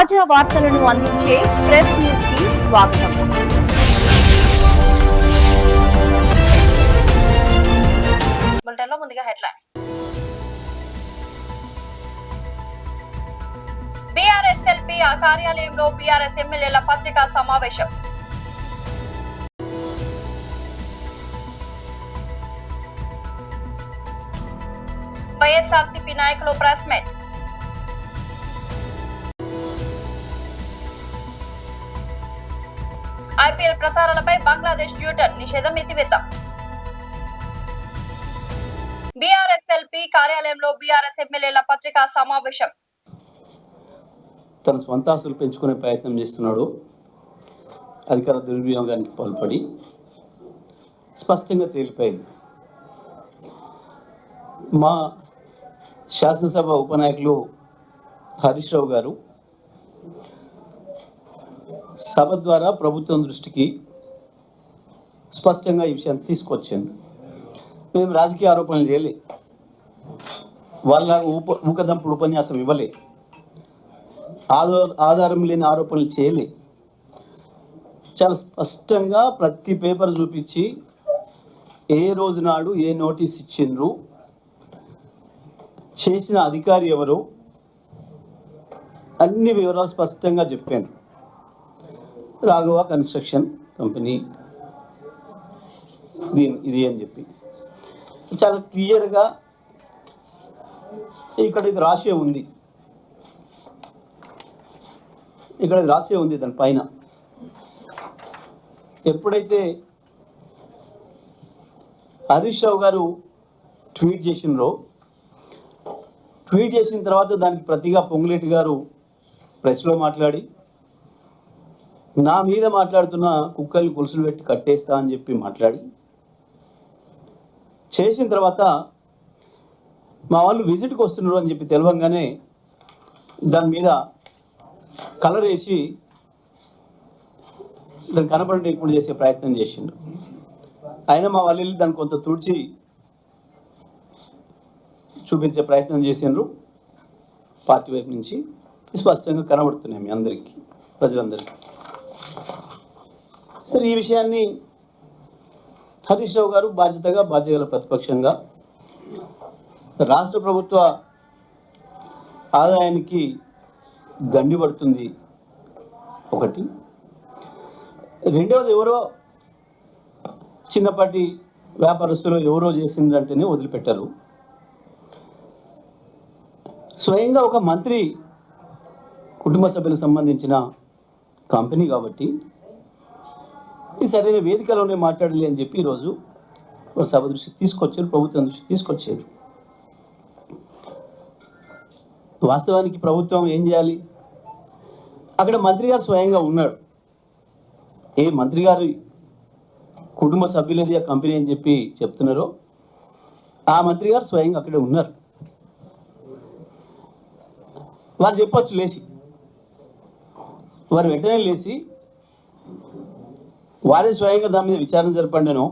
తాజా వార్తలను అందించే ప్రెస్ న్యూస్ కి స్వాగతం. బులెటిన్లో ముందుగా హెడ్లైన్స్. బీఆర్ఎస్ ఎల్పీ కార్యాలయంలో బీఆర్ఎస్ ఎమ్మెల్యేల పత్రికా సమావేశం. వైఎస్ఆర్సీపీ నాయకులు ప్రెస్ మీట్. ఐపీఎల్ ప్రసారాలపై బంగ్లాదేశ్ యూటర్న్ నిషేధం ఎత్తివేత. బీఆర్ఎస్ ఎల్పీ కార్యాలయంలో బీఆర్ఎస్ ఎమ్మెల్యేల పత్రికా సమావేశం. తన స్వంత ఆస్తులు పెంచుకునే ప్రయత్నం చేస్తున్నాడు. అధికార దుర్వినియోగానికి పాల్పడి స్పష్టంగా తేలిపోయింది. మా శాసనసభ ఉపనాయకులు హరీష్ రావు గారు సభ ద్వారా ప్రభుత్వం దృష్టికి స్పష్టంగా ఈ విషయాన్ని తీసుకొచ్చాను. మేము రాజకీయ ఆరోపణలు చేయలే, వాళ్ళ ఊకదంపుడు ఉపన్యాసం ఇవ్వలే, ఆధారం లేని ఆరోపణలు చేయలే. చాలా స్పష్టంగా ప్రతి పేపర్ చూపించి ఏ రోజు నాడు ఏ నోటీస్ ఇచ్చిండ్రు, చేసిన అధికారి ఎవరు, అన్ని వివరాలు స్పష్టంగా చెప్పాను. రాఘవ కన్స్ట్రక్షన్ కంపెనీ ఇది అని చెప్పి చాలా క్లియర్గా ఇక్కడ ఇది రాసే ఉంది, ఇక్కడ ఇది రాసే ఉంది. దాని పైన ఎప్పుడైతే హరీష్ రావు గారు ట్వీట్ చేసినారో, ట్వీట్ చేసిన తర్వాత దానికి ప్రతిగా పొంగులేటి గారు ప్రెస్లో మాట్లాడి నా మీద మాట్లాడుతున్న కుక్కల్ని పులుసులు పెట్టి కట్టేస్తా అని చెప్పి మాట్లాడి చేసిన తర్వాత మా వాళ్ళు విజిట్కి వస్తున్నారు అని చెప్పి తెలవంగానే దాని మీద కలర్ వేసి దాన్ని కనపడకుండా చేసే ప్రయత్నం చేసిండు. అయినా మా వాళ్ళు వెళ్ళి దాన్ని కొంత తుడిచి చూపించే ప్రయత్నం చేసిండ్రు. పార్టీ వైపు నుంచి స్పష్టంగా కనబడుతున్నాయి మీ అందరికీ, ప్రజలందరికీ. సరే, ఈ విషయాన్ని హరీష్ రావు గారు బాధ్యతగల ప్రతిపక్షంగా రాష్ట్ర ప్రభుత్వ ఆదాయానికి గండి పడుతుంది ఒకటి. రెండవది, ఎవరో చిన్నపాటి వ్యాపారస్తులు ఎవరో చేసిందంటేనే వదిలిపెట్టారు. స్వయంగా ఒక మంత్రి కుటుంబ సభ్యులకు సంబంధించిన కంపెనీ కాబట్టి ఇది సరైన వేదికలోనే మాట్లాడాలి అని చెప్పి ఈరోజు సభ దృష్టికి తీసుకొచ్చారు, ప్రభుత్వం దృష్టికి తీసుకొచ్చారు. వాస్తవానికి ప్రభుత్వం ఏం చేయాలి? అక్కడ మంత్రి గారు స్వయంగా ఉన్నాడు. ఏ మంత్రి గారు కుటుంబ సభ్యులది ఆ కంపెనీ అని చెప్పి చెప్తున్నారో ఆ మంత్రి గారు స్వయంగా అక్కడే ఉన్నారు. వారు చెప్పొచ్చు లేచి, వారు వెంటనే లేచి వారే స్వయంగా దాని మీద విచారణ జరపండినో,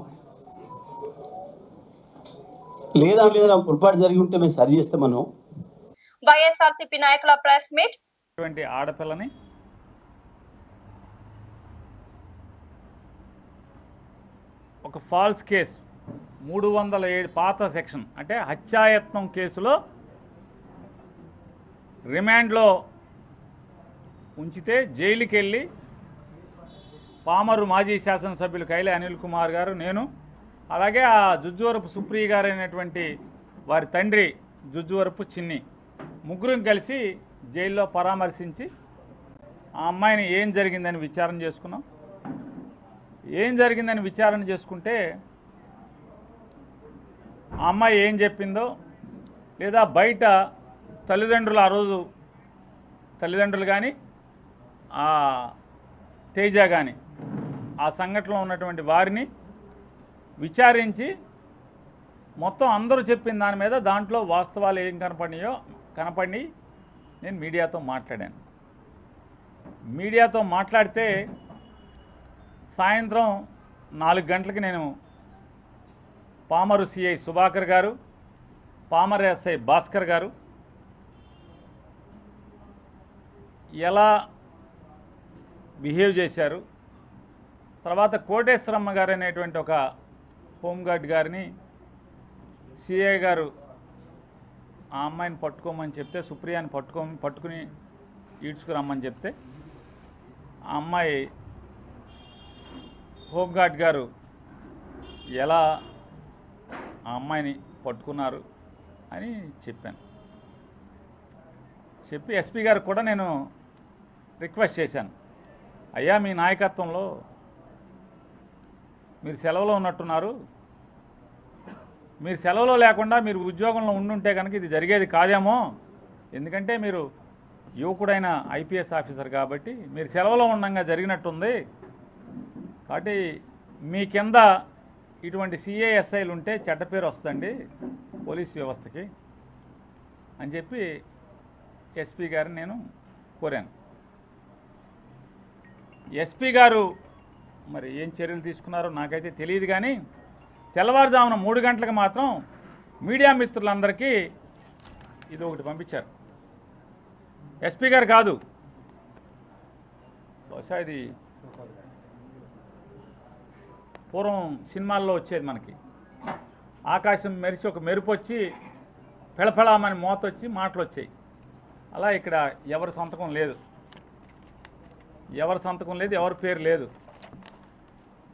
లేదా పొరపాటు జరిగి ఉంటే మేము సరి చేస్తామనో. వైఎస్ఆర్సీపీ నాయకుల ప్రెస్ మీట్. ఆడపిల్లని ఒక ఫాల్స్ కేసు 307 పాత సెక్షన్ అంటే హత్యాయత్నం కేసులో రిమాండ్లో ఉంచితే జైలుకి వెళ్ళి పామరు మాజీ శాసనసభ్యులు కైలే అనిల్ కుమార్ గారు, నేను, అలాగే ఆ జుజ్జువరపు సుప్రియ గారు అయినటువంటి వారి తండ్రి జుజ్జువరపు చిన్ని ముగ్గురం కలిసి జైల్లో పరామర్శించి ఆ అమ్మాయిని ఏం జరిగిందని విచారణ చేసుకున్నాం. ఏం జరిగిందని విచారణ చేసుకుంటే ఆ అమ్మాయి ఏం చెప్పిందో, లేదా బయట తల్లిదండ్రులు, ఆ రోజు తల్లిదండ్రులు కానీ ఆ తేజ కానీ ఆ సంఘటనలో ఉన్నటువంటి వారిని విచారించి మొత్తం అందరూ చెప్పిన దాని మీద దాంట్లో వాస్తవాలు ఏం కనపడి నేను మీడియాతో మాట్లాడాను. మీడియాతో మాట్లాడితే సాయంత్రం 4 గంటలకి నేను పామరు సిఐ సుభాకర్ గారు, పామరు ఎస్ఐ భాస్కర్ గారు, ఎలా బిహేవ్ చేశారు. తర్వాత కోటేశ్వరమ్మ గారు అనేటువంటి ఒక హోంగార్డ్ గారిని సిఐ గారు ఆ అమ్మాయిని పట్టుకోమని చెప్తే, సుప్రియాని పట్టుకుని ఈడ్చుకురమ్మని చెప్తే ఆ అమ్మాయి హోంగార్డ్ గారు ఎలా ఆ అమ్మాయిని పట్టుకున్నారు అని చెప్పాను. చెప్పి ఎస్పీ గారికి కూడా నేను రిక్వెస్ట్ చేశాను, అయ్యా మీ నాయకత్వంలో మీరు సెలవులో ఉన్నట్టున్నారు, మీరు సెలవులో లేకుండా మీరు ఉద్యోగంలో ఉండుంటే కనుక ఇది జరిగేది కాదేమో, ఎందుకంటే మీరు యువకుడైన ఐపీఎస్ ఆఫీసర్ కాబట్టి మీరు సెలవులో ఉండగా జరిగినట్టుంది, కాబట్టి మీ కింద ఇటువంటి సిఐఎస్ఐలు ఉంటే చెడ్డ పేరు వస్తుందండి పోలీస్ వ్యవస్థకి అని చెప్పి ఎస్పీ గారిని నేను కోరాను. ఎస్పీ గారు మరి ఏం చర్యలు తీసుకున్నారో నాకైతే తెలియదు, కానీ తెల్లవారుజామున 3 గంటలకు మాత్రం మీడియా మిత్రులందరికీ ఇది ఒకటి పంపించారు. ఎస్పీ గారు కాదు, బహుశా ఇది పూర్వం సినిమాల్లో వచ్చేది మనకి, ఆకాశం మెరిచి ఒక మెరుపు వచ్చి పెళపెళామని మోత వచ్చి మాటలు వచ్చాయి. అలా ఇక్కడ ఎవరి సంతకం లేదు, ఎవరి పేరు లేదు.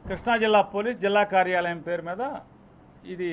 కృష్ణా జిల్లా పోలీస్ జిల్లా కార్యాలయం పేరు మీద ఇది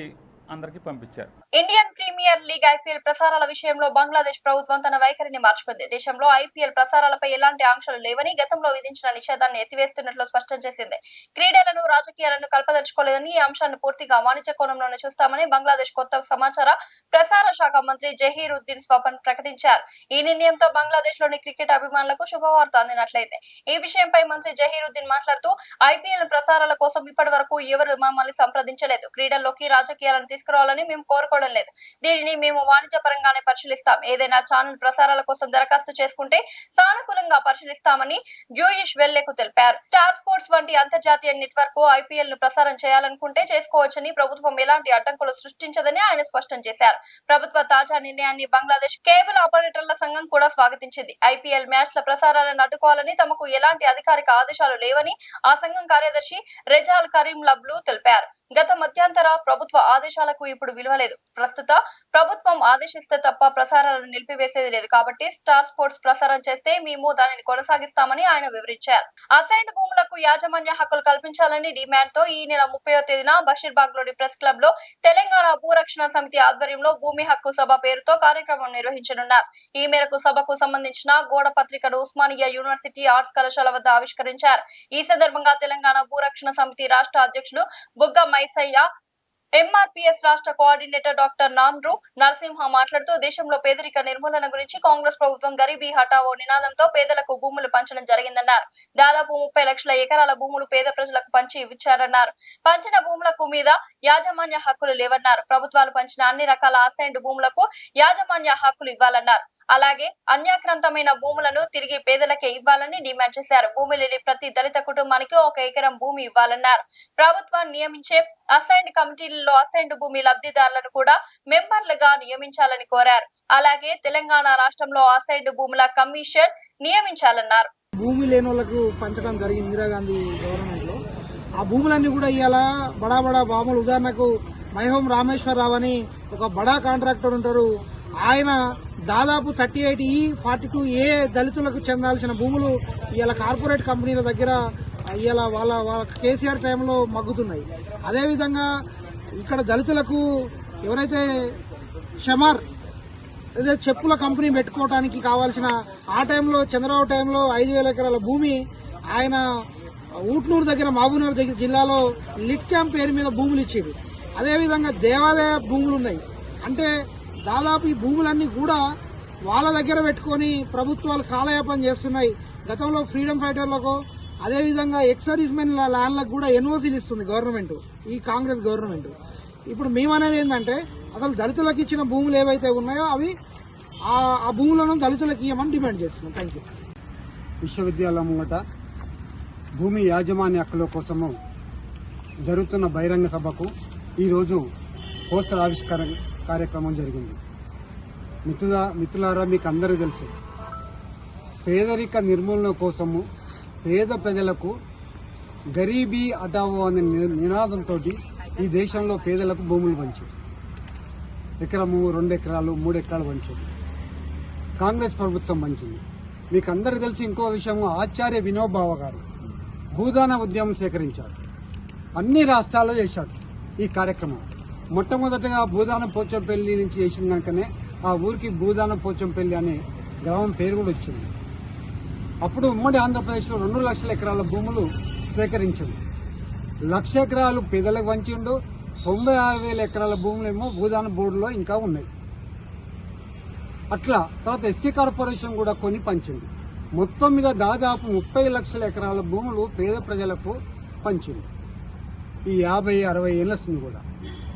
అందరికీ పంపించారు. ఇండియన్ ప్రీమియర్ లీగ్ ఐపీఎల్ ప్రసారాల విషయంలో బంగ్లాదేశ్ ప్రభుత్వం తన వైఖరిని మార్చుకుంది. దేశంలో ఐపీఎల్ ప్రసారాలపై ఎలాంటి ఆంక్షలు లేవని, గతంలో విధించిన నిషేధాన్ని ఎత్తివేస్తున్నట్లు స్పష్టం చేసింది. క్రీడలను రాజకీయాలను కలపదలుచుకోలేదని, ఈ అంశాన్ని పూర్తిగా వాణిజ్య కోణంలోనే చూస్తామని బంగ్లాదేశ్ కొత్త సమాచార ప్రసార శాఖ మంత్రి జహీరుద్దీన్ స్వపన్ ప్రకటించారు. ఈ నిర్ణయంతో బంగ్లాదేశ్ లోని క్రికెట్ అభిమానులకు శుభవార్త అందినట్లయితే. ఈ విషయంపై మంత్రి జహీరుద్దీన్ మాట్లాడుతూ, ఐపీఎల్ ప్రసారాల కోసం ఇప్పటి వరకు ఎవరు మమ్మల్ని సంప్రదించలేదు. క్రీడల్లోకి రాజకీయాలను తీసుకురావాలని మేము కోరుకోవడం లేదు. దీనిని మేము వాణిజ్య పరంగానే పరిశీలిస్తాం. ఏదైనా ఛానల్ ప్రసారాల కోసం దరఖాస్తు చేసుకుంటే సానుకూలంగా పరిశీలిస్తామని జూయిష్ వెల్లెకు తెలిపారు. స్టార్ స్పోర్ట్స్ వంటి అంతర్జాతీయ నెట్వర్క్ ఐపీఎల్ ను ప్రసారం చేయాలనుకుంటే చేసుకోవచ్చని, ప్రభుత్వం ఎలాంటి అడ్డంకులు సృష్టించదని ఆయన స్పష్టం చేశారు. ప్రభుత్వ తాజా నిర్ణయాన్ని బంగ్లాదేశ్ కేబుల్ ఆపరేటర్ల సంఘం కూడా స్వాగతించింది. ఐపీఎల్ మ్యాచ్ల ప్రసారాలను అడ్డుకోవాలని తమకు ఎలాంటి అధికారిక ఆదేశాలు లేవని ఆ సంఘం కార్యదర్శి రెజాల్ కరీం లబ్లు తెలిపారు. గత మధ్యంతర ప్రభుత్వ ఆదేశాలకు ఇప్పుడు విలువ లేదు. ప్రస్తుత ప్రభుత్వం ఆదేశిస్తే తప్ప ప్రసారాలను నిలిపివేసేది లేదు. కాబట్టి స్టార్ స్పోర్ట్స్ ప్రసారం చేస్తే మేము దానిని కొనసాగిస్తామని ఆయన వివరించారు. అసైన్డ్ భూములకు యాజమాన్య హక్కులు కల్పించాలని డిమాండ్ తో ఈ నెల 30వ తేదీన బషీర్బాగ్ లోని ప్రెస్ క్లబ్ లో తెలంగాణ భూరక్షణ సమితి ఆధ్వర్యంలో భూమి హక్కు సభ పేరుతో కార్యక్రమం నిర్వహించనున్నారు. ఈ మేరకు సభకు సంబంధించిన గోడ పత్రికను ఉస్మానియా యూనివర్సిటీ ఆర్ట్స్ కళాశాల వద్ద ఆవిష్కరించారు. ఈ సందర్భంగా తెలంగాణ భూరక్షణ సమితి రాష్ట్ర అధ్యక్షుడు బుగ్గ మైసయ్య, ఎంఆర్పీఎస్ రాష్ట్ర కోఆర్డినేటర్ డాక్టర్ నామ్రు నరసింహ మాట్లాడుతూ, దేశంలో పేదరిక నిర్మూలన గురించి కాంగ్రెస్ ప్రభుత్వం గరీబీ హఠావో నినాదంతో పేదలకు భూములు పంచడం జరిగిందన్నారు. దాదాపు 30 లక్షల ఎకరాల భూములు పేద ప్రజలకు పంచి ఇచ్చారన్నారు. పంచిన భూములకు మీద యాజమాన్య హక్కులు లేవన్నారు. ప్రభుత్వాలు పంచిన అన్ని రకాల అసైన్డ్ భూములకు యాజమాన్య హక్కులు ఇవ్వాలన్నారు. అలాగే అన్యాక్రాంతమైన భూములను తిరిగి పేదలకే ఇవ్వాలని డిమాండ్ చేశారు. భూమి లేని ప్రతి దళిత కుటుంబానికి 1 ఎకరం భూమి ఇవ్వాలన్నారు. ప్రభుత్వాన్ని నియమించే అసైన్డ్ కమిటీలలో అసైన్డ్ భూమి లబ్ధిదారులను కూడా మెంబర్లుగా నియమించాలని కోరారు. అలాగే తెలంగాణ రాష్ట్రంలో అసైన్డ్ భూముల కమిషన్ నియమించాలన్నారు. భూమి లేని వాళ్ళకు పంచడం జరిగింది ఇందిరాగాంధీ గవర్నమెంట్ లో. ఆ భూములన్నీ కూడా ఇవాళ బడా బడా బాములు, ఉదాహరణకు మైహోం రామేశ్వరరావు అని ఒక బడా కాంట్రాక్టర్ ఉంటారు. ఆయన దాదాపు 38E 42A దళితులకు చెందాల్సిన భూములు ఇవాళ కార్పొరేట్ కంపెనీల దగ్గర ఇవాళ వాళ్ళ కేసీఆర్ టైంలో మగ్గుతున్నాయి. అదేవిధంగా ఇక్కడ దళితులకు ఎవరైతే షమార్ అదే చెప్పుల కంపెనీ పెట్టుకోవడానికి కావాల్సిన ఆ టైంలో చంద్రబాబు టైంలో 5,000 ఎకరాల భూమి ఆయన ఊట్నూరు దగ్గర మహబూబ్నగర్ దగ్గర జిల్లాలో లిట్ క్యాంప్ పేరు మీద భూములు ఇచ్చేది. అదేవిధంగా దేవాలయ భూములు ఉన్నాయి. అంటే దాదాపు ఈ భూములన్నీ కూడా వాళ్ళ దగ్గర పెట్టుకుని ప్రభుత్వాలు కాలయాపన చేస్తున్నాయి. గతంలో ఫ్రీడమ్ ఫైటర్లకు, అదేవిధంగా ఎక్స్ సర్వీస్ మెన్ ల్యాండ్లకు కూడా ఎన్ఓసీలు ఇస్తుంది గవర్నమెంట్, ఈ కాంగ్రెస్ గవర్నమెంట్. ఇప్పుడు మేమనేది ఏంటంటే, అసలు దళితులకు ఇచ్చిన భూములు ఏవైతే ఉన్నాయో అవి ఆ భూములను దళితులకు ఇవ్వమని డిమాండ్ చేస్తున్నాం. Thank you. విశ్వవిద్యాలయం ముంగట భూమి యాజమాన్య హక్కుల కోసము జరుగుతున్న బహిరంగ సభకు ఈరోజు పోస్టర్ ఆవిష్కరణ కార్యక్రమం జరిగింది. మిత్రులారా, మీకు అందరూ తెలుసు, పేదరిక నిర్మూలన కోసము పేద ప్రజలకు గరీబీ హటావో అనే నినాదంతో ఈ దేశంలో పేదలకు భూములు పంచారు. ఎకరము 2 ఎకరాలు 3 ఎకరాలు పంచింది కాంగ్రెస్ ప్రభుత్వం పంచింది. మీకు అందరికీ తెలిసి ఇంకో విషయం, ఆచార్య వినోబావ గారు భూదాన ఉద్యమం సేకరించారు. అన్ని రాష్ట్రాల్లో చేశాడు ఈ కార్యక్రమం. మొట్టమొదటగా భూదానం పోచంపల్లి నుంచి చేసిన కనుకనే ఆ ఊరికి భూదానం పోచంపల్లి అనే గ్రామం పేరు కూడా వచ్చింది. అప్పుడు ఉమ్మడి ఆంధ్రప్రదేశ్లో 2 లక్షల ఎకరాల భూములు సేకరించింది. 1,00,000 ఎకరాలు పేదలకు పంచిండు. 96,000 ఎకరాల భూములేమో భూదాన బోర్డులో ఇంకా ఉన్నాయి. అట్లా తర్వాత ఎస్సీ కార్పొరేషన్ కూడా కొన్ని పంచింది. మొత్తం మీద దాదాపు 30 లక్షల ఎకరాల భూములు పేద ప్రజలకు పంచింది. ఈ 50-60 ఏళ్ల కూడా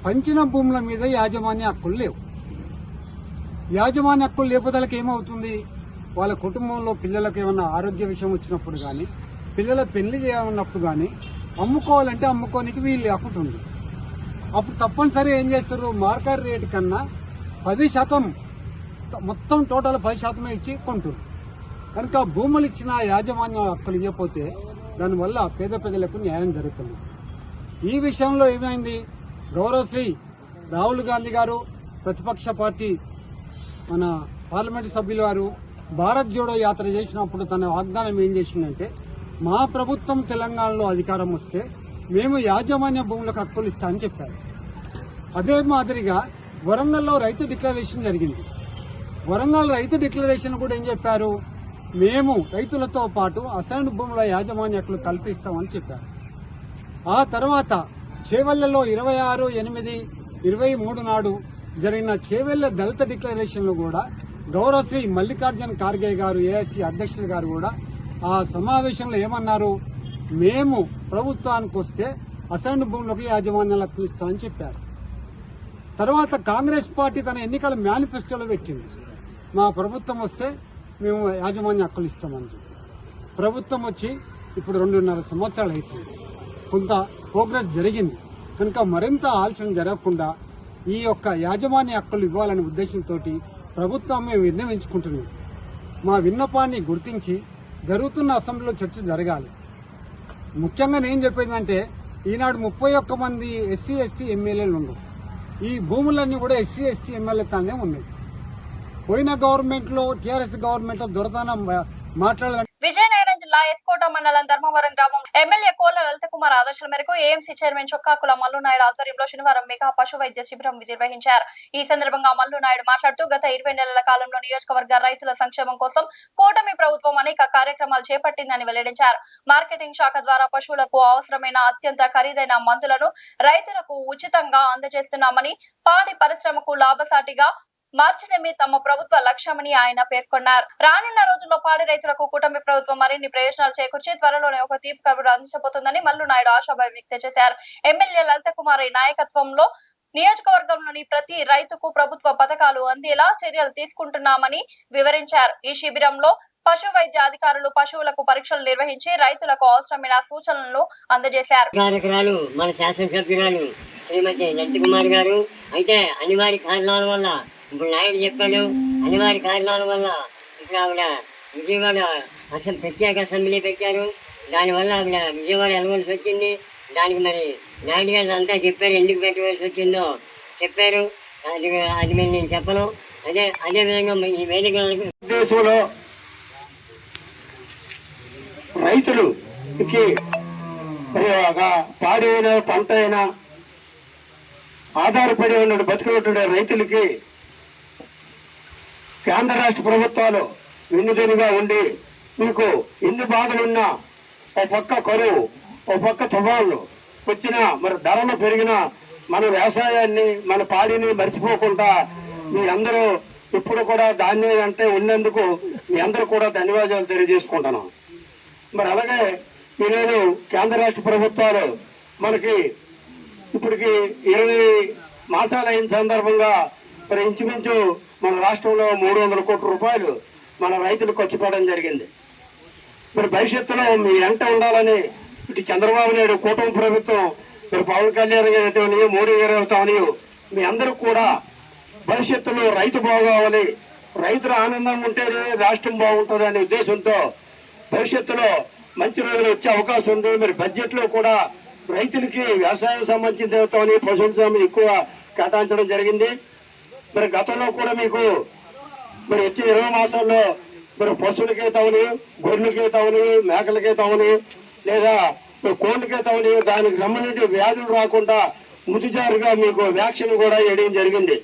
పంచిన భూముల మీద యాజమాన్య హక్కులు లేవు. యాజమాన్య హక్కులు లేకపోతే ఏమవుతుంది? వాళ్ళ కుటుంబంలో పిల్లలకు ఏమన్నా ఆరోగ్య విషయం వచ్చినప్పుడు కానీ, పిల్లల పెళ్లి చేయాలన్నప్పుడు కానీ అమ్ముకోవాలంటే అమ్ముకోనికి వీళ్ళు హక్కు ఉంది. అప్పుడు తప్పనిసరి ఏం చేస్తారు? మార్కెట్ రేటు కన్నా 10% మొత్తం టోటల్ 10% ఇచ్చి కొంటారు. కనుక భూములు ఇచ్చిన యాజమాన్య హక్కులు ఇవ్వకపోతే దానివల్ల పేద ప్రజలకు న్యాయం జరుగుతుంది. ఈ విషయంలో ఏమైంది? గౌరవశ్రీ రాహుల్ గాంధీ గారు, ప్రతిపక్ష పార్టీ మన పార్లమెంటు సభ్యులు గారు భారత్ జోడో యాత్ర చేసినప్పుడు తన వాగ్దానం ఏం చేసిందంటే, మా ప్రభుత్వం తెలంగాణలో అధికారం వస్తే మేము యాజమాన్య భూములకు హక్కులు ఇస్తామని చెప్పారు. అదే మాదిరిగా వరంగల్లో రైతు డిక్లరేషన్ జరిగింది. వరంగల్ రైతు డిక్లరేషన్ కూడా ఏం చెప్పారు? మేము రైతులతో పాటు అసైన్డ్ భూముల యాజమాన్య హక్కులు కల్పిస్తామని చెప్పారు. ఆ తర్వాత చేవెళ్లలో 26/8/23 నాడు జరిగిన చేవెళ్ల దళిత డిక్లరేషన్ లో కూడా గౌరవశ్రీ మల్లికార్జున ఖార్గే గారు, ఏఐసీ అధ్యక్షులు గారు కూడా ఆ సమావేశంలో ఏమన్నారు? మేము ప్రభుత్వానికి వస్తే అసైన్డ్ భూములకు యాజమాన్యాలు హక్కులు ఇస్తామని చెప్పారు. తర్వాత కాంగ్రెస్ పార్టీ తన ఎన్నికల మేనిఫెస్టోలో పెట్టింది, మా ప్రభుత్వం వస్తే మేము యాజమాన్య హక్కులు ఇస్తామని. ప్రభుత్వం వచ్చి ఇప్పుడు 2.5 సంవత్సరాలు అవుతుంది. కొంత ప్రోగ్రెస్ జరిగింది కనుక మరింత ఆలస్యం జరగకుండా ఈ యొక్క యాజమాన్య హక్కులు ఇవ్వాలనే ఉద్దేశంతో ప్రభుత్వం మేము విన్నవించుకుంటున్నాం. మా విన్నపాన్ని గుర్తించి జరుగుతున్న అసెంబ్లీలో చర్చ జరగాలి. ముఖ్యంగా నేను చెప్పేదంటే, ఈనాడు 31 మంది ఎస్సీ ఎస్టీ ఎమ్మెల్యేలు ఉన్నారు. ఈ భూములన్నీ కూడా ఎస్సీ ఎస్టీ ఎమ్మెల్యేతోనే ఉన్నాయి. పోయిన గవర్నమెంట్ లో, టీఆర్ఎస్ గవర్నమెంట్ లో దొరతనం మాట్లాడాలంటే విజయనగరం జిల్లా ఎస్కోట మండలం ధర్మవరం గ్రామం ఎమ్మెల్యే కోళ్ల లలిత కుమార్ ఆదేశాల మేరకు ఏఎంసీ చైర్మన్ చొక్కాకుల మల్లునాయుడు ఆధ్వర్యంలో శనివారం మెగా పశు వైద్య శిబిరం నిర్వహించారు. ఈ సందర్భంగా మల్లునాయుడు మాట్లాడుతూ గత 20 నెలల కాలంలో నియోజకవర్గ రైతుల సంక్షేమం కోసం కూటమి ప్రభుత్వం అనేక కార్యక్రమాలు చేపట్టిందని వెల్లడించారు. మార్కెటింగ్ శాఖ ద్వారా పశువులకు అవసరమైన అత్యంత ఖరీదైన మందులను రైతులకు ఉచితంగా అందజేస్తున్నామని, పాడి పరిశ్రమకు లాభసాటిగా మార్చడమే తమ ప్రభుత్వ లక్ష్యమని ఆయన పేర్కొన్నారు. రానున్న రోజుల్లో పాడి రైతులకు కూటమి ప్రభుత్వం మరిన్ని ప్రయోజనాలు చేకూర్చి త్వరలోనే ఒక తీపి కబురు అందించబోతుందని మల్లునాయుడు ఆశాభావం వ్యక్తం చేశారు. ఎమ్మెల్యే లలిత కుమార్ నాయకత్వంలో నియోజకవర్గంలోని ప్రతి రైతుకు ప్రభుత్వ పథకాలు అందేలా చర్యలు తీసుకుంటున్నామని వివరించారు. ఈ శిబిరంలో పశు వైద్య అధికారులు పశువులకు పరీక్షలు నిర్వహించి రైతులకు అవసరమైన సూచనలను అందజేశారు. కార్యక్రమాలు మన శాసనసభ్యురాలు శ్రీమతి లలిత కుమార్ గారు అయితే అనివార్య కారణాల వల్ల, ఇప్పుడు నాయుడు చెప్పాడు, అనివార్య కారణాల వల్ల ఇక్కడ ఆవిడ విజయవాడ ప్రత్యేక అసెంబ్లీ పెట్టారు. దానివల్ల ఆవిడ విజయవాడ వెళ్ళవలసి వచ్చింది. దానికి మరి నాయుడు గారు అంతా చెప్పారు, ఎందుకు పెట్టవలసి వచ్చిందో చెప్పారు. అది మేము నేను చెప్పను. అదేవిధంగా ఈ వేదికలకు దేశంలో రైతులకి మరి ఒక పాడి అయినా పంట అయినా ఆధారపడి ఉన్న బతుకున్నటువంటి రైతులకి కేంద్ర రాష్ట్ర ప్రభుత్వాలు వెన్నుదన్నుగా ఉండి మీకు ఎన్ని బాధలున్నా, ఓ పక్క కరువు, ఓ పక్క తుఫాన్లు వచ్చినా, మరి ధరలు పెరిగినా మన వ్యవసాయాన్ని, మన పాడిని మర్చిపోకుండా మీ అందరూ ఇప్పుడు కూడా ధాన్యం అంటే ఉన్నందుకు మీ అందరూ కూడా ధన్యవాదాలు తెలియజేసుకుంటున్నాం. మరి అలాగే ఈరోజు కేంద్ర రాష్ట్ర ప్రభుత్వాలు మనకి ఇప్పటికి 20 మాసాలు అయిన సందర్భంగా మరి ఇంచుమించు మన రాష్ట్రంలో 300 కోట్ల రూపాయలు మన రైతులు ఖర్చు పెట్టడం జరిగింది. మరి భవిష్యత్తులో మీ వెంట ఉండాలని ఇటు చంద్రబాబు నాయుడు కూటమి ప్రభుత్వం, మరి పవన్ కళ్యాణ్ గారు అవుతామని, మోడీ గారు అవుతామని మీ అందరూ కూడా భవిష్యత్తులో రైతు బాగోవాలి, రైతుల ఆనందంగా ఉంటేనే రాష్ట్రం బాగుంటుంది అనే ఉద్దేశంతో భవిష్యత్తులో మంచి రోజులు వచ్చే అవకాశం ఉంది. మరి బడ్జెట్ లో కూడా రైతులకి వ్యవసాయం సంబంధించిన దేవతని పశువుల ఎక్కువ కేటాయించడం జరిగింది. మరి గతంలో కూడా మీకు మరి వచ్చే 20 మాసాల్లో మరి పశువులకే తవని, గొర్రెలకే తవని, మేకలకే తవని, లేదా కోళ్ళకే తవని దానికి సంబంధించిన వ్యాధులు రాకుండా ముదిజారుగా మీకు వ్యాక్సిన్ కూడా వేయడం జరిగింది.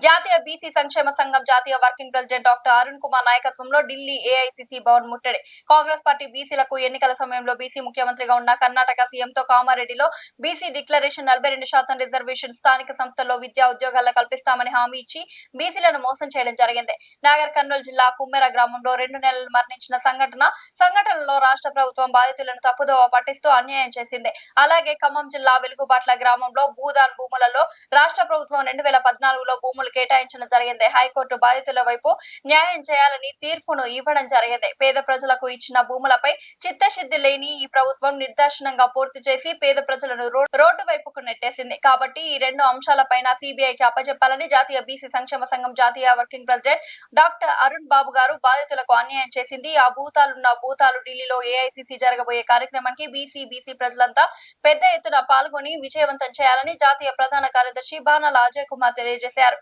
జాతీయ బీసీ సంక్షేమ సంఘం జాతీయ working president doctor Arun Kumar నాయకత్వంలో ఢిల్లీ ఏఐసిసి భవన్ ముట్టడి. కాంగ్రెస్ పార్టీ బీసీలకు ఎన్నికల సమయంలో బీసీ ముఖ్యమంత్రిగా ఉన్న కర్ణాటక సీఎంతో కామారెడ్డిలో బీసీ డిక్లరేషన్ 42% రిజర్వేషన్ స్థానిక సంస్థల్లో విద్యా ఉద్యోగాల్లో కల్పిస్తామని హామీ ఇచ్చి బీసీలను మోసం చేయడం జరిగింది. నాగర్ కర్నూలు జిల్లా కుమ్మెర గ్రామంలో 2 నెలలు మరణించిన సంఘటనలో రాష్ట్ర ప్రభుత్వం బాధితులను తప్పుదోవ పట్టిస్తూ అన్యాయం చేసింది. అలాగే ఖమ్మం జిల్లా వెలుగుబాట్ల గ్రామంలో భూదాన్ భూములలో రాష్ట్ర ప్రభుత్వం 2014లో భూములు కేటాయించడం జరిగింది. హైకోర్టు బాధితుల వైపు న్యాయం చేయాలని తీర్పును ఇవ్వడం జరిగింది. పేద ప్రజలకు ఇచ్చిన భూములపై చిత్తశుద్ధి లేని ఈ ప్రభుత్వం నిర్దాక్షిణ్యంగా పూర్తి చేసి పేద ప్రజలను రోడ్డు వైపుకు నెట్టేసింది. కాబట్టి ఈ 2 అంశాలపైన సిబిఐకి అప్పచెప్పాలని జాతీయ బీసీ సంక్షేమ సంఘం జాతీయ వర్కింగ్ ప్రెసిడెంట్ డాక్టర్ అరుణ్ బాబు గారు బాధితులకు అన్యాయం చేసింది. ఆ భూతాలు ఢిల్లీలో ఏఐసిసి జరగబోయే కార్యక్రమానికి బీసీ ప్రజలంతా పెద్ద ఎత్తున పాల్గొని విజయవంతం చేయాలని జాతీయ ప్రధాన కార్యదర్శి బాణాల అజయ్ కుమార్ తెలియజేశారు.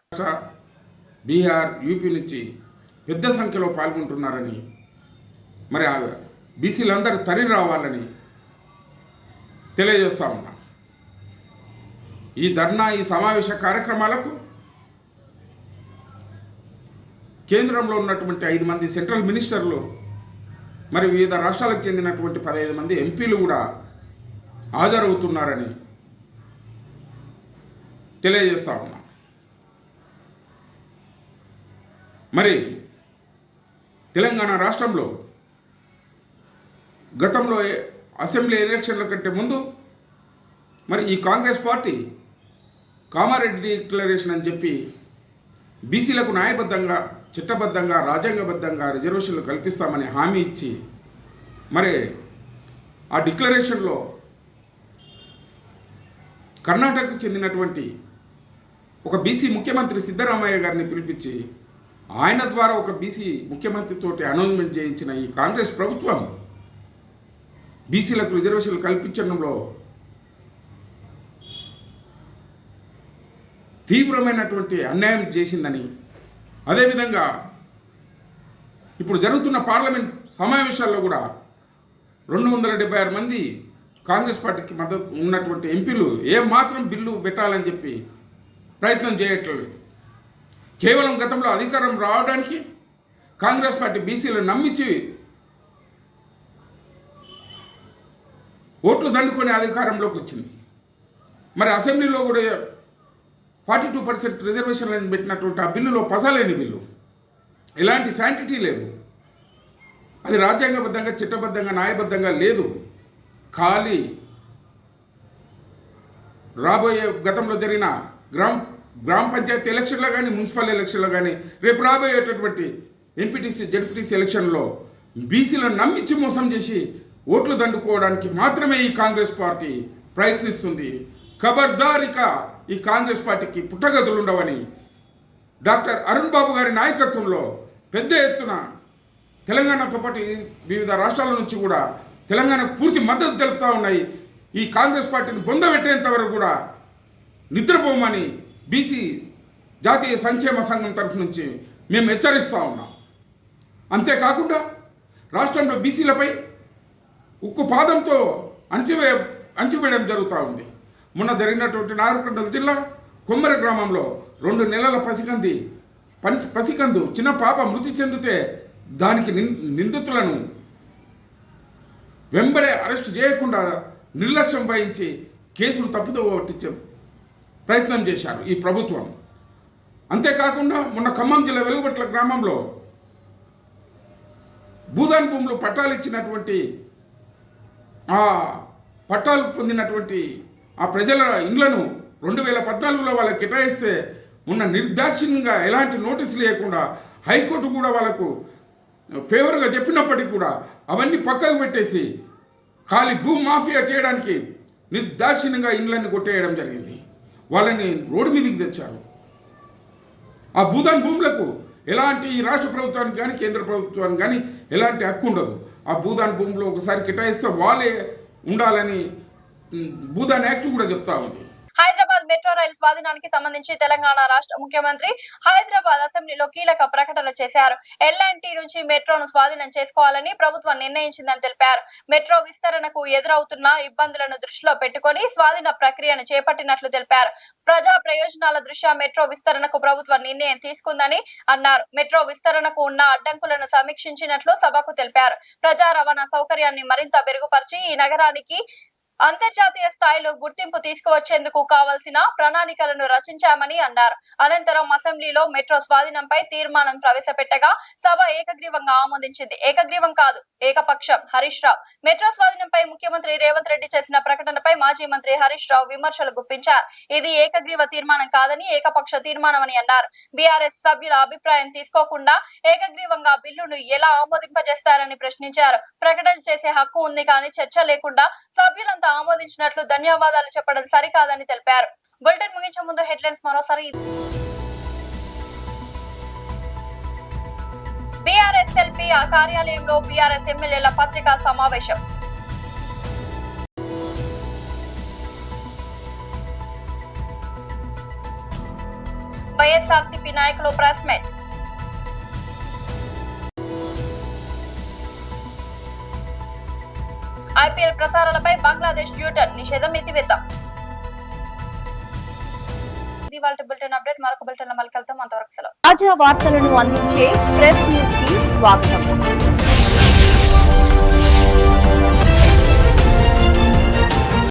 బీహార్, యూపీ నుంచి పెద్ద సంఖ్యలో పాల్గొంటున్నారని, మరి ఆ బీసీలందరూ తరలి రావాలని తెలియజేస్తా ఉన్నా. ఈ ధర్నా, ఈ సమావేశ కార్యక్రమాలకు కేంద్రంలో ఉన్నటువంటి 5 మంది సెంట్రల్ మినిస్టర్లు, మరి వివిధ రాష్ట్రాలకు చెందినటువంటి 15 మంది ఎంపీలు కూడా హాజరవుతున్నారని తెలియజేస్తా ఉన్నా. మరి తెలంగాణ రాష్ట్రంలో గతంలో అసెంబ్లీ ఎలక్షన్ల కంటే ముందు మరి ఈ కాంగ్రెస్ పార్టీ కామారెడ్డి డిక్లరేషన్ అని చెప్పి బీసీలకు న్యాయబద్ధంగా, చట్టబద్ధంగా, రాజ్యాంగబద్ధంగా రిజర్వేషన్లు కల్పిస్తామని హామీ ఇచ్చి మరి ఆ డిక్లరేషన్లో కర్ణాటకకు చెందినటువంటి ఒక బీసీ ముఖ్యమంత్రి సిద్ధరామయ్య గారిని పిలిపించి ఆయన ద్వారా ఒక బీసీ ముఖ్యమంత్రితోటి అనౌన్స్మెంట్ చేయించిన ఈ కాంగ్రెస్ ప్రభుత్వం బీసీలకు రిజర్వేషన్లు కల్పించడంలో తీవ్రమైనటువంటి అన్యాయం చేసిందని, అదేవిధంగా ఇప్పుడు జరుగుతున్న పార్లమెంట్ సమావేశాల్లో కూడా 276 మంది కాంగ్రెస్ పార్టీకి మద్దతు ఉన్నటువంటి ఎంపీలు ఏమాత్రం బిల్లు పెట్టాలని చెప్పి ప్రయత్నం చేయట్లేదు. కేవలం గతంలో అధికారం రావడానికి కాంగ్రెస్ పార్టీ బీసీలను నమ్మించి ఓట్లు దండుకొని అధికారంలోకి వచ్చింది. మరి అసెంబ్లీలో కూడా 42% రిజర్వేషన్లను పెట్టినటువంటి ఆ బిల్లులో పసలేని బిల్లు, ఎలాంటి శాంటిటీ లేదు, అది రాజ్యాంగబద్ధంగా, చట్టబద్ధంగా, న్యాయబద్ధంగా లేదు. ఖాళీ రాబోయే గతంలో జరిగిన గ్రామ పంచాయతీ ఎలక్షన్లో కానీ, మున్సిపల్ ఎలక్షన్లో కానీ, రేపు రాబోయేటటువంటి ఎంపీటీసీ, జడ్పీటీసీ ఎలక్షన్లో బీసీలను నమ్మించి మోసం చేసి ఓట్లు దండుకోవడానికి మాత్రమే ఈ కాంగ్రెస్ పార్టీ ప్రయత్నిస్తుంది. ఖబర్దారిక ఈ కాంగ్రెస్ పార్టీకి పుట్టగతులు ఉండవని డాక్టర్ అరుణ్ బాబు గారి నాయకత్వంలో పెద్ద ఎత్తున తెలంగాణతో పాటు వివిధ రాష్ట్రాల నుంచి కూడా తెలంగాణకు పూర్తి మద్దతు తెలుపుతూ ఉన్నాయి. ఈ కాంగ్రెస్ పార్టీని బొందబెట్టేంత వరకు కూడా నిద్రపోమని బీసీ జాతీయ సంక్షేమ సంఘం తరఫు నుంచి మేము హెచ్చరిస్తూ ఉన్నాం. అంతేకాకుండా రాష్ట్రంలో బీసీలపై ఉక్కు పాదంతో అణచివేయడం జరుగుతూ ఉంది. మొన్న జరిగినటువంటి నాగర్ కర్నూలు జిల్లా కుమ్మెర గ్రామంలో 2 నెలల పసికందు చిన్న పాప మృతి చెందితే దానికి నిందితులను వెంబడే అరెస్టు చేయకుండా నిర్లక్ష్యం వహించి కేసును తప్పుదో పట్టించే ప్రయత్నం చేశారు ఈ ప్రభుత్వం. అంతేకాకుండా మొన్న ఖమ్మం జిల్లా వెలుగుబట్ల గ్రామంలో భూదాన్ భూములు పట్టాలు ఇచ్చినటువంటి ఆ పట్టాలు పొందినటువంటి ఆ ప్రజల ఇండ్లను 2014లో వాళ్ళకి కేటాయిస్తే మొన్న నిర్దాక్షిణ్యంగా ఎలాంటి నోటీసు లేకుండా హైకోర్టు కూడా వాళ్ళకు ఫేవర్గా చెప్పినప్పటికీ కూడా అవన్నీ పక్కకు పెట్టేసి ఖాళీ భూ మాఫియా చేయడానికి నిర్దాక్షిణ్యంగా ఇండ్లన్నీ కొట్టేయడం జరిగింది. వాళ్ళని రోడ్డు మీదకి తెచ్చారు. ఆ భూదాన్ భూములకు ఎలాంటి ఈ రాష్ట్ర ప్రభుత్వానికి కానీ కేంద్ర ప్రభుత్వానికి కానీ ఎలాంటి హక్కు ఉండదు. ఆ భూదాన్ భూమిలో ఒకసారి కేటాయిస్తే వాళ్ళే ఉండాలని భూదాన్ యాక్ట్ కూడా చెప్తా ఉంది. హైదరాబాద్ మెట్రో రైలు స్వాధీనానికి సంబంధించి తెలంగాణ రాష్ట్ర ముఖ్యమంత్రి హైదరాబాద్ అసెంబ్లీలో కీలక ప్రకటన చేశారు. ఎల్ఎన్టీ నుంచి మెట్రోను స్వాధీనం చేసుకోవాలని ప్రభుత్వం నిర్ణయించిందని తెలిపారు. మెట్రో విస్తరణకు ఎదురవుతున్న ఇబ్బందులను దృష్టిలో పెట్టుకుని స్వాధీన ప్రక్రియను చేపట్టినట్లు తెలిపారు. ప్రజా ప్రయోజనాల దృష్ట్యా మెట్రో విస్తరణకు ప్రభుత్వం నిర్ణయం తీసుకుందని అన్నారు. మెట్రో విస్తరణకు ఉన్న అడ్డంకులను సమీక్షించినట్లు సభకు తెలిపారు. ప్రజా రవాణా సౌకర్యాన్ని మరింత మెరుగుపరిచి ఈ నగరానికి అంతర్జాతీయ స్థాయిలో గుర్తింపు తీసుకువచ్చేందుకు కావాల్సిన ప్రణాళికలను రచించామని అన్నారు. అనంతరం అసెంబ్లీలో మెట్రో స్వాధీనంపై తీర్మానం ప్రవేశపెట్టగా సభ ఏకగ్రీవంగా ఆమోదించింది. ఏకగ్రీవం కాదు, ఏకపక్షం. హరీష్ రావు మెట్రో స్వాధీనంపై ముఖ్యమంత్రి రేవంత్ రెడ్డి చేసిన ప్రకటనపై మాజీ మంత్రి హరీష్ రావు విమర్శలు గుప్పించారు. ఇది ఏకగ్రీవ తీర్మానం కాదని ఏకపక్ష తీర్మానం అని అన్నారు. బీఆర్ఎస్ సభ్యుల అభిప్రాయం తీసుకోకుండా ఏకగ్రీవంగా బిల్లును ఎలా ఆమోదింపజేస్తారని ప్రశ్నించారు. ప్రకటన చేసే హక్కు ఉంది కానీ చర్చ లేకుండా సభ్యులంతా ఆమోదించినట్లు ధన్యవాదాలు చెప్పడం సరికాదని తెలిపారు. బులెటిన్ ముగించే ముందు హెడ్లైన్స్ మరోసారి. బీఆర్ఎస్ ఎల్పీ కార్యాలయంలో బీఆర్ఎస్ ఎమ్మెల్యేల పత్రికా సమావేశం. వైఎస్ఆర్సీపీ నాయకులు ప్రెస్ మీట్. ఐపీఎల్ ప్రసారాలపై బంగ్లాదేశ్ యూటర్న్ నిషేధం ఎత్తివేత. బులెటిన్ అప్డేట్ మరొక బులెటిన్ లో మళ్ళీ కలుద్దాం. అంతవరకు సెలవు. తాజా వార్తలను అందించే ప్రెస్ న్యూస్ కి స్వాగతం.